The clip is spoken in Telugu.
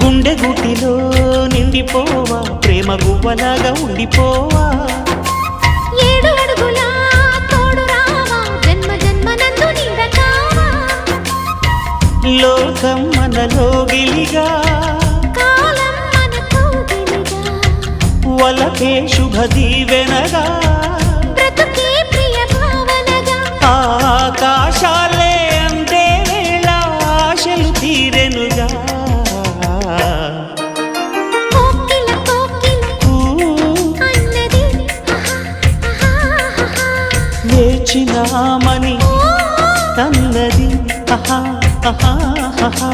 గుండె గుటిలో నిండిపోవా ప్రేమ గువ్వలాగా ఉండిపోవా ఏడు అడుగుల తోడు రావా జన్మ జన్మనందు నీడ కావా లోకం మనలో గిలిగా కాలం మనతో గిలిగా వలకే శుభ దీవెనగా బ్రతుకే ప్రియ భావనగా ఆకాశాలే అందే వేళ ఆశలు తీరెనుగా కోకిల కోకిల అన్నది వేచినామని తన్నది ఆహా ఆహా ఆహా